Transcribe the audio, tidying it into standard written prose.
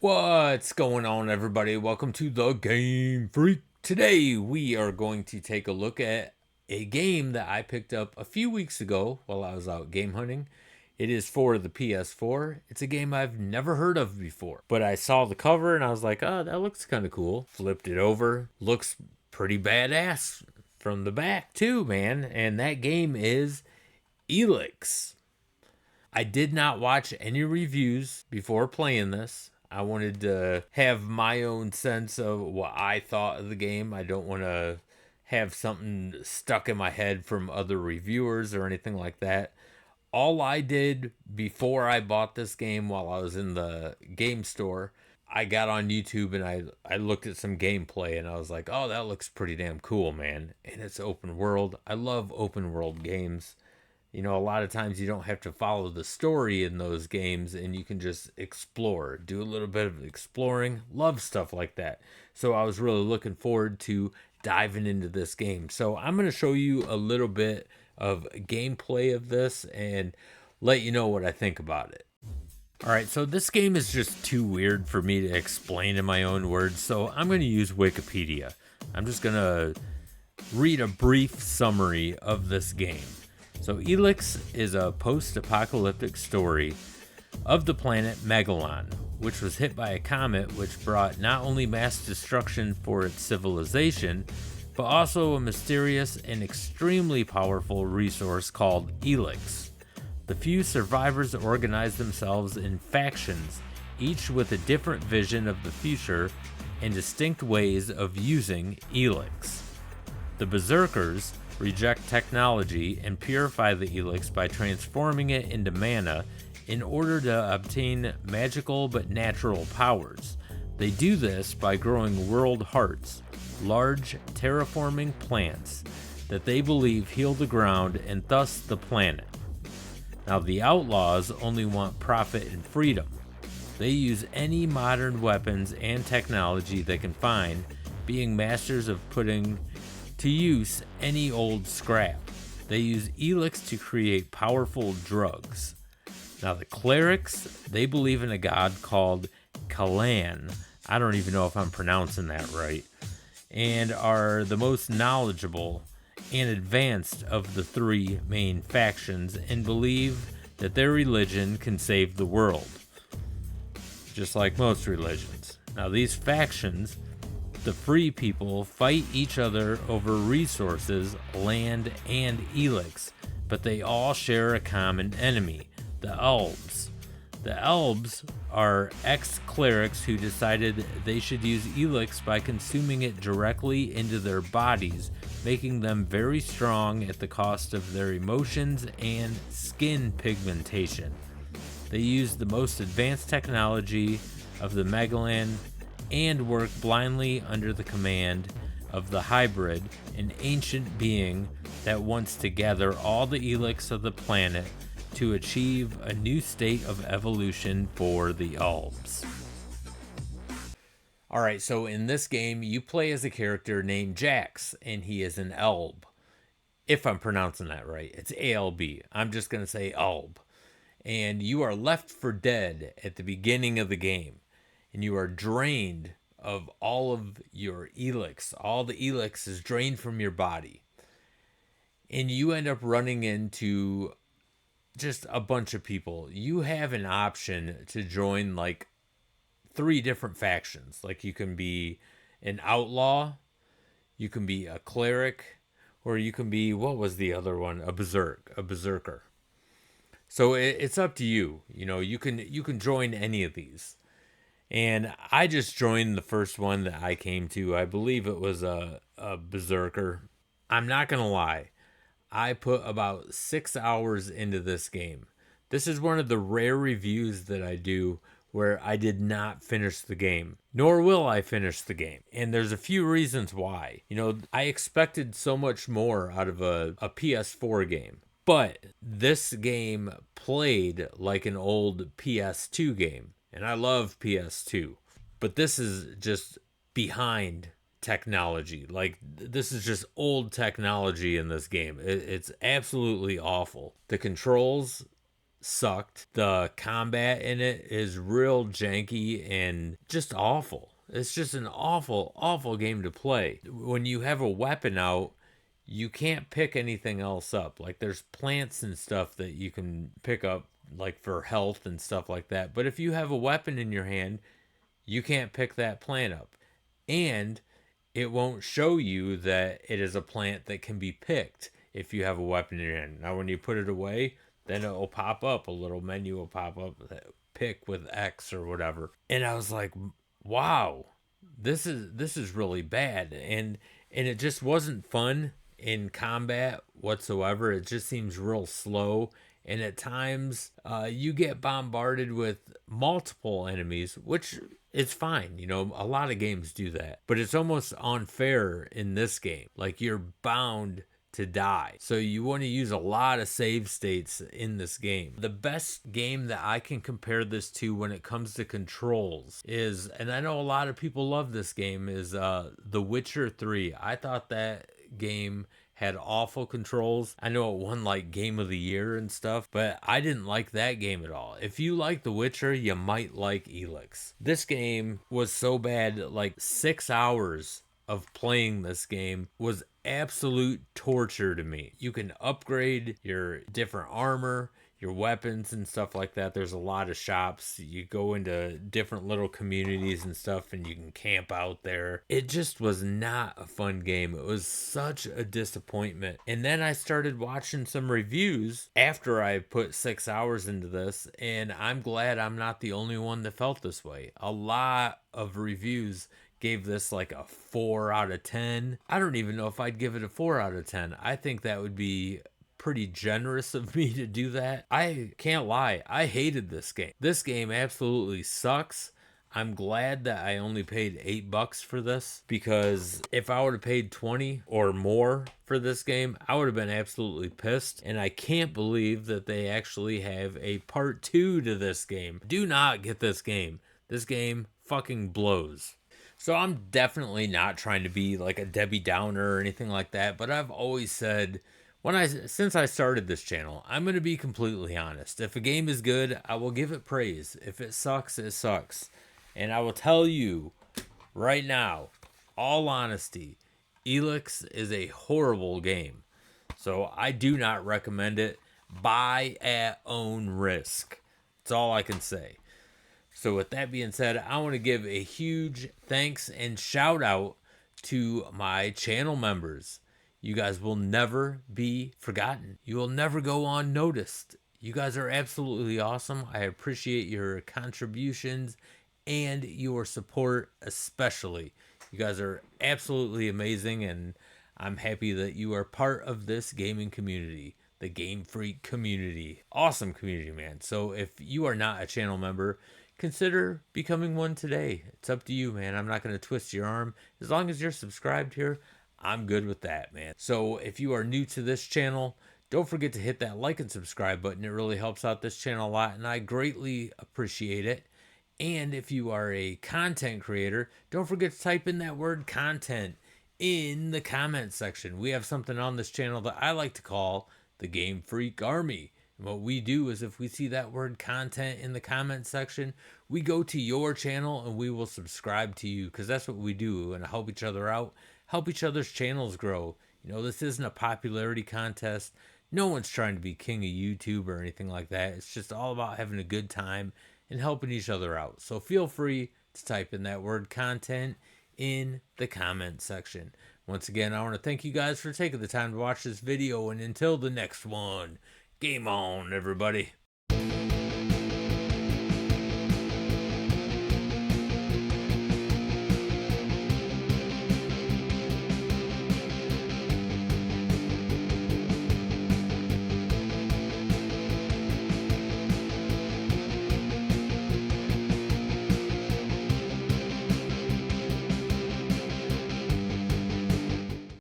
What's going on, everybody? Welcome to the Game Freak. Today, we are going to take a look at a game that I picked up a few weeks ago while I was out game hunting. It is for the PS4. It's a game I've never heard of before, but I saw the cover and I was like, oh, that looks kind of cool. Flipped it over. Looks pretty badass from the back, too, man. And that game is Elex. I did not watch any reviews before playing this. I wanted to have my own sense of what I thought of the game. I don't want to have something stuck in my head from other reviewers or anything like that. All I did before I bought this game while I was in the game store, I got on YouTube and I looked at some gameplay and I was like, oh, that looks pretty damn cool, man. And it's open world. I love open world games. You know, a lot of times you don't have to follow the story in those games and you can just explore, do a little bit of exploring. Love stuff like that. So I was really looking forward to diving into this game. So I'm going to show you a little bit of gameplay of this and let you know what I think about it. All right, so this game is just too weird for me to explain in my own words, so I'm going to use Wikipedia. I'm just going to read a brief summary of this game. So Elex is a post-apocalyptic story of the planet Megalon, which was hit by a comet which brought not only mass destruction for its civilization, but also a mysterious and extremely powerful resource called Elex. The few survivors organize themselves in factions, each with a different vision of the future and distinct ways of using Elex. The Berserkers reject technology and purify the Elex by transforming it into mana in order to obtain magical but natural powers. They do this by growing world hearts, large terraforming plants that they believe heal the ground and thus the planet. Now, the Outlaws only want profit and freedom. They use any modern weapons and technology they can find, being masters of putting to use any old scrap. They use Elex to create powerful drugs. Now, the Clerics, they believe in a god called Kalan. I don't even know if I'm pronouncing that right. And are the most knowledgeable and advanced of the three main factions and believe that their religion can save the world, just like most religions. Now, these factions, the free people, fight each other over resources, land, and Elex, but they all share a common enemy, the Elves. The Elves are ex-clerics who decided they should use Elex by consuming it directly into their bodies, making them very strong at the cost of their emotions and skin pigmentation. They use the most advanced technology of the Megalan and work blindly under the command of the Hybrid, an ancient being that wants to gather all the Elex of the planet to achieve a new state of evolution for the Elves. Alright, so in this game, you play as a character named Jax, and he is an Elb. If I'm pronouncing that right, it's ALB. I'm just going to say Elb. And you are left for dead at the beginning of the game, and you are drained of all of your Elex. All the Elex is drained from your body. And you end up running into just a bunch of people. You have an option to join like 3 different factions. Like you can be an outlaw, you can be a cleric, or you can be, what was the other one? A berserker. So it's up to you. You know, you can join any of these. And I just joined the first one that I came to. I believe it was a berserker. I'm not going to lie. I put about 6 hours into this game. This is one of the rare reviews that I do where I did not finish the game, nor will I finish the game. And there's a few reasons why. You know, I expected so much more out of a PS4 game, but this game played like an old PS2 game, and I love PS2, but this is just behind technology. Like, this is just old technology in this game. It's absolutely awful. The controls sucked. The combat in it is real janky and just awful. It's just an awful, awful game to play. When you have a weapon out, you can't pick anything else up. Like there's plants and stuff that you can pick up like for health and stuff like that. But if you have a weapon in your hand, you can't pick that plant up. And it won't show you that it is a plant that can be picked if you have a weapon in your hand. Now, when you put it away, then it will pop up. A little menu will pop up, pick with X or whatever. And I was like, wow, this is really bad. And it just wasn't fun in combat whatsoever. It just seems real slow. And at times, you get bombarded with multiple enemies, which is fine. You know, a lot of games do that. But it's almost unfair in this game. Like, you're bound to die. So you want to use a lot of save states in this game. The best game that I can compare this to when it comes to controls is, and I know a lot of people love this game, is The Witcher 3. I thought that game had awful controls. I know it won like Game of the Year and stuff, but I didn't like that game at all. If you like The Witcher, you might like Elex. This game was so bad, like 6 hours of playing this game was absolute torture to me. You can upgrade your different armor, your weapons and stuff like that. There's a lot of shops. You go into different little communities and stuff and you can camp out there. It just was not a fun game. It was such a disappointment. And then I started watching some reviews after I put 6 hours into this, and I'm glad I'm not the only one that felt this way. A lot of reviews gave this like a 4 out of 10. I don't even know if I'd give it a 4 out of 10. I think that would be pretty generous of me to do that. I can't lie, I hated this game. This game absolutely sucks. I'm glad that I only paid $8 for this, because if I would have paid 20 or more for this game, I would have been absolutely pissed. And I can't believe that they actually have a part 2 to this game. Do not get this game. This game fucking blows. So I'm definitely not trying to be like a Debbie Downer or anything like that, but I've always said, since I started this channel, I'm going to be completely honest. If a game is good, I will give it praise. If it sucks, it sucks. And I will tell you right now, all honesty, Elex is a horrible game. So I do not recommend it. Buy at own risk. That's all I can say. So with that being said, I want to give a huge thanks and shout out to my channel members. You guys will never be forgotten. You will never go unnoticed. You guys are absolutely awesome. I appreciate your contributions and your support especially. You guys are absolutely amazing, and I'm happy that you are part of this gaming community, the GameFreak community. Awesome community, man. So if you are not a channel member, consider becoming one today. It's up to you, man. I'm not going to twist your arm. As long as you're subscribed here, I'm good with that, man. So if you are new to this channel, don't forget to hit that like and subscribe button. It really helps out this channel a lot, and I greatly appreciate it. And if you are a content creator, don't forget to type in that word content in the comment section. We have something on this channel that I like to call the Game Freak Army. And what we do is, if we see that word content in the comment section, we go to your channel and we will subscribe to you, because that's what we do, and help each other out, help each other's channels grow. You know, this isn't a popularity contest. No one's trying to be king of YouTube or anything like that. It's just all about having a good time and helping each other out. So feel free to type in that word content in the comment section. Once again, I want to thank you guys for taking the time to watch this video, and until the next one, game on, everybody.